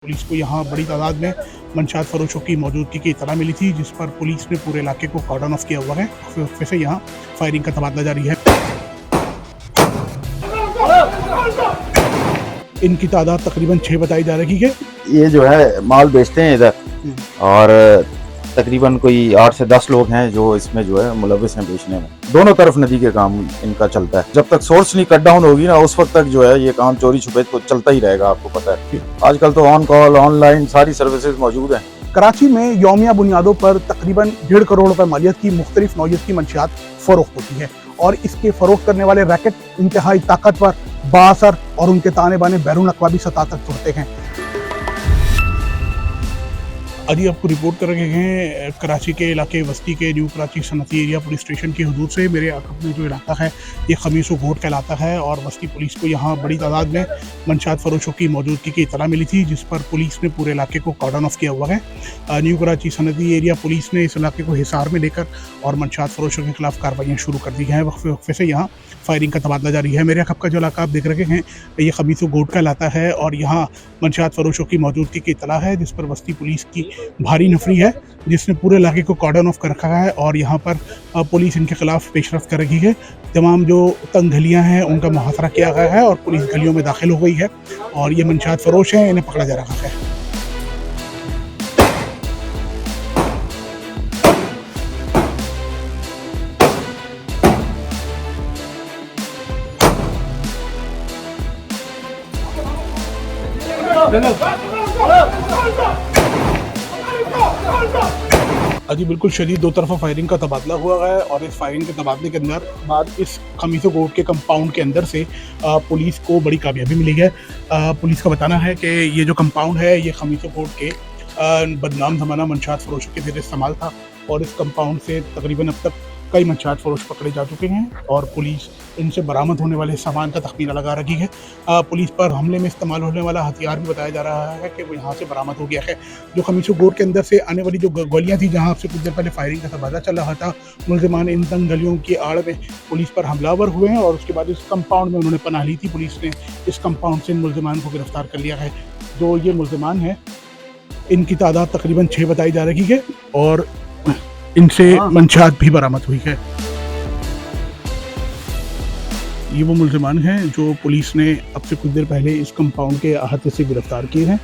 Police को यहाँ बड़ी तादाद में मंशात फरोशों की मौजूदगी की इतला मिली थी, जिस पर पुलिस ने पूरे इलाके को कॉर्डन ऑफ किया हुआ है। फिर से यहाँ फायरिंग का तबादला जारी है। इनकी तादाद तकरीबन 6 बताई जा रही है। ये जो है माल बेचते हैं इधर, और तकरीबन कोई 8 से 10 लोग हैं जो इसमें जो है मुलविस हैं बेचने में। दोनों तरफ नदी के काम इनका चलता है। जब तक सोर्स नहीं कट डाउन होगी ना, उस वक्त तक जो है ये काम चोरी छुपे तो चलता ही रहेगा। आपको पता है आजकल तो ऑन कॉल ऑनलाइन सारी सर्विसेज मौजूद हैं। कराची में यौमिया बुनियादों पर तकरीबन 1.5 करोड़ रुपए मालियत की मुख्तलिफ नौयत की मंशियात फरोख्त होती है, और इसके फरोख्त करने वाले रैकेट इंतहाई ताकतवर, बाअसर और उनके ताने बाने बैरून अक़वामी सतह तक जुड़ते हैं। अभी आपको रिपोर्ट कर रहे हैं कराची के इलाके वस्ती के न्यू कराची सनती एरिया पुलिस स्टेशन की हदूद से। मेरे अक़ब में जो इलाका है ये खमीस व घोट कहलाता है, और वस्ती पुलिस को यहाँ बड़ी तादाद में मंशात फरोशों की मौजूदगी की इतला मिली थी, जिस पर पुलिस ने पूरे इलाके को कॉर्डन ऑफ किया हुआ है। न्यू कराची सनती एरिया पुलिस ने इस इलाके को हिसार में लेकर और मंशात फरोशों के खिलाफ कार्रवाइयाँ शुरू कर दी हैं। वक्फे वक्फे से यहाँ फायरिंग का तबादला जारी है। मेरे अक़ब का जो इलाका आप देख रहे हैं ये खमीस व घोट कहलाता है, और यहाँ मंशात फरोशों की मौजूदगी की इतला है, जिस पर वस्ती पुलिस की भारी नफरी है, जिसने पूरे इलाके को कॉर्डन ऑफ कर रखा है। और यहाँ पर पुलिस इनके खिलाफ पेशरफ्त कर रही है। तमाम जो तंग गलियाँ हैं उनका मुहासरा किया गया है और पुलिस गलियों में दाखिल हो गई है, और ये मंशात फरोश हैं, इन्हें पकड़ा जा रहा है। अजी बिल्कुल शदीद दो तरफा फायरिंग का तबादला हुआ है, और इस फायरिंग के तबादले के अंदर बाद इस खमीसो कोर्ट के कंपाउंड के अंदर से पुलिस को बड़ी कामयाबी मिली है। पुलिस का बताना है कि ये जो कंपाउंड है ये खमीसो कोर्ट के बदनाम ज़माना मंशात फरोशों के ज़रिए इस्तेमाल था, और इस कंपाउंड से तकरीबन अब तक कई मंशात फरोश पकड़े जा चुके हैं, और पुलिस इनसे बरामद होने वाले सामान का तखमीना लगा रही है। पुलिस पर हमले में इस्तेमाल होने वाला हथियार भी बताया जा रहा है कि वो यहाँ से बरामद हो गया है। जो खमीसो कोर्ट के अंदर से आने वाली जो गोलियाँ थी, जहाँ से कुछ देर पहले फायरिंग का तबादला चल रहा था, मुलजिमान इन तंग गलियों की आड़ में पुलिस पर हमलावर हुए हैं, और उसके बाद इस कंपाउंड में उन्होंने पनाह ली थी। पुलिस ने इस कंपाउंड से इन मुलजिमान को गिरफ्तार कर लिया है। जो ये मुलजिमान हैं इनकी तादाद तकरीबन 6 बताई जा रही है, और इनसे मंशात भी बरामद हुई है। ये वो मुलजिमान हैं जो पुलिस ने अब से कुछ देर पहले इस कंपाउंड के अहाते से गिरफ्तार किए हैं,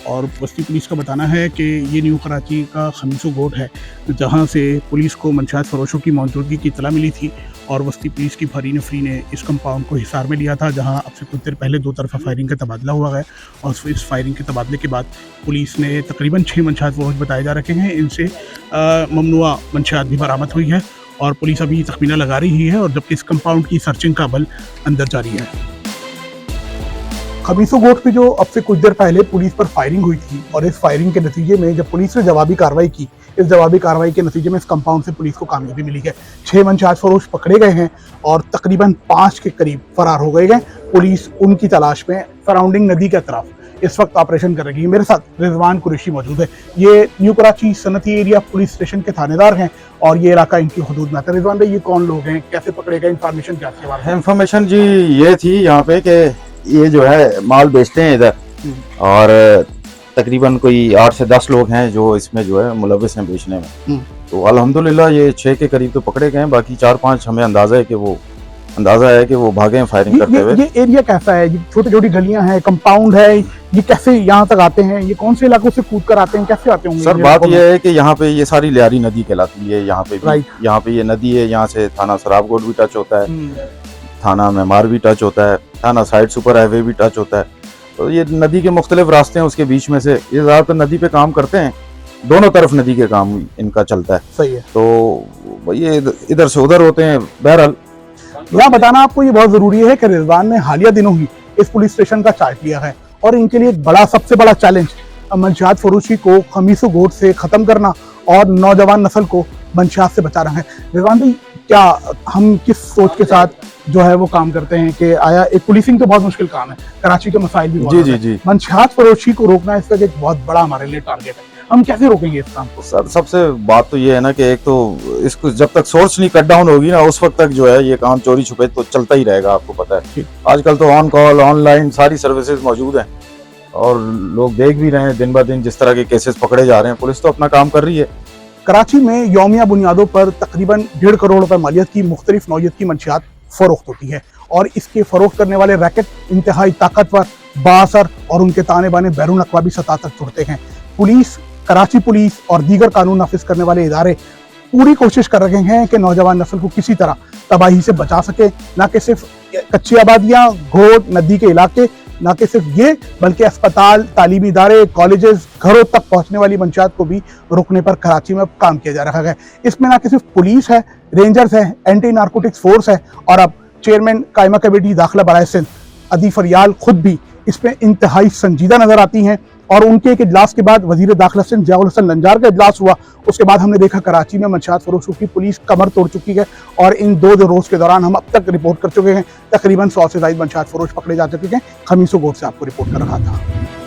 और बस्ती पुलिस का बताना है कि ये न्यू कराची का खमीसो घोट है, जहां से पुलिस को मंशात फरोशों की मौजूदगी की इतला मिली थी, और बस्ती पुलिस की भारी नफरी ने इस कंपाउंड को हिसार में लिया था, जहां अब से कुछ देर पहले दो तरफा फायरिंग का तबादला हुआ है। और इस फायरिंग के तबादले के बाद पुलिस ने तकरीबन 6 मंशात फरोश बताए जा रखे हैं, इनसे ममनुआ मंशात भी बरामद हुई है, और पुलिस अभी तखमीना लगा रही है, और जबकि इस कंपाउंड की सर्चिंग का अमल अंदर जारी है। खमीसो घोट पे जो अब से कुछ देर पहले पुलिस पर फायरिंग हुई थी, और इस फायरिंग के नतीजे में जब पुलिस ने जवाबी कार्रवाई की, इस जवाबी कार्रवाई के नतीजे में इस कंपाउंड से पुलिस को कामयाबी मिली है। 6 मंशात फरोश पकड़े गए हैं, और तकरीबन 5 के करीब फरार हो गए हैं। पुलिस उनकी तलाश में सराउंडिंग नदी के तरफ इस वक्त ऑपरेशन कर रही है। मेरे साथ रिजवान कुरैशी मौजूद है। ये न्यू कराची सनती एरिया पुलिस स्टेशन के थानेदार हैं, और ये इलाका इनकी हदूद में आता है। रिजवान भाई, ये कौन लोग हैं, कैसे पकड़े गए, इन्फॉर्मेशन क्या है? इंफॉर्मेशन जी ये थी यहाँ पे कि ये जो है माल बेचते हैं इधर, और तकरीबन कोई 8 से 10 लोग हैं जो इसमें जो है मुलविस हैं बेचने में। तो अल्हम्दुलिल्लाह ये 6 के करीब तो पकड़े गए हैं, बाकी 4-5 हमें अंदाजा है कि वो भागे हैं फायरिंग करते हुए। ये एरिया कैसा है? छोटी छोटी गलियां हैं, कंपाउंड है, ये कैसे यहाँ तक आते हैं? ये कौन से इलाकों से कूद कर आते हैं, कैसे आते होंगे? सर बात ये है कि यहाँ पे ये सारी लियारी नदी कहलाती है। यहाँ पे ये नदी है, यहाँ से थाना सराबकोट भी टच होता है, थाना मेमार भी टच होता है, थाना साइड सुपर हाईवे भी टच होता है। तो ये नदी के मुख्तलिफ रास्ते हैं, उसके बीच में से ये ज़्यादातर नदी पे काम करते हैं। दोनों तरफ नदी के काम इनका चलता है। सही है। तो ये इधर से उधर होते हैं। बहरहाल यहाँ बताना आपको ये बहुत जरूरी है कि रिजवान ने हालिया दिनों ही इस पुलिस स्टेशन का चार्ज लिया है, और इनके लिए एक सबसे बड़ा चैलेंज मंशात फरोशी को खमीसो घोट से खत्म करना और नौजवान नस्ल को मंशात से बचाना है। रिजवान भाई, क्या हम किस सोच के साथ जो है वो काम करते हैं कि आया एक पुलिसिंग तो बहुत मुश्किल काम है, कराची के मसाइल भी बहुत जी। मंशात फरोशी को रोकना इसका एक बहुत बड़ा हमारे लिए टारगेट है। हम कैसे रोकेंगे इस काम को? सर सबसे बात तो ये है ना कि एक तो इसको जब तक सोर्स नहीं कट डाउन होगी ना, उस वक्त तक जो है ये काम चोरी छुपे तो चलता ही रहेगा। आपको पता है आजकल तो ऑन कॉल ऑनलाइन सारी सर्विसेज मौजूद हैं, और लोग देख भी रहे हैं दिन ब दिन जिस तरह के केसेस पकड़े जा रहे हैं, पुलिस तो अपना काम कर रही है। कराची में यौमिया बुनियादों पर तकरीबन 1.5 करोड़ रुपए मालियत की मुख्तलिफ नौइयत की मंशियात फरोख्त होती है और इसके फरोख्त करने वाले रैकेट इंतहाई ताकतवर, बाअसर और उनके ताने बाने बैरून अक़वामी सतह तक जुड़ते हैं। पुलिस, कराची पुलिस और दीगर कानून नाफिज करने वाले इदारे पूरी कोशिश कर रहे हैं कि नौजवान नस्ल को किसी तरह तबाही से बचा सके। न कि सिर्फ कच्ची आबादियाँ, घोट, नदी के इलाके, न कि सिर्फ ये बल्कि अस्पताल, तालीमी इदारे, कॉलेजेस, घरों तक पहुंचने वाली मंशियात को भी रोकने पर कराची में काम किया जा रहा है। इसमें न कि सिर्फ पुलिस है, रेंजर्स है, एंटी नारकोटिक्स फोर्स है और अब चेयरमैन कायमा कमेटी दाखिला बराए सिंध अदी फरियाल खुद भी इसमें इंतहाई संजीदा नजर आती हैं। और उनके एक इजलास के बाद वजीर दाखिला सिंध ज़ियाउल हसन लंजार का इजलास हुआ, उसके बाद हमने देखा कराची में मंशियात फरोख्तों की पुलिस कमर तोड़ चुकी है और इन 2 रोज़ के दौरान हम अब तक रिपोर्ट कर चुके हैं तकरीबन 100 से ज़ायद मंशियात फरोश पकड़े जा चुके हैं। खमीसो गोट से आपको रिपोर्ट कर रहा था।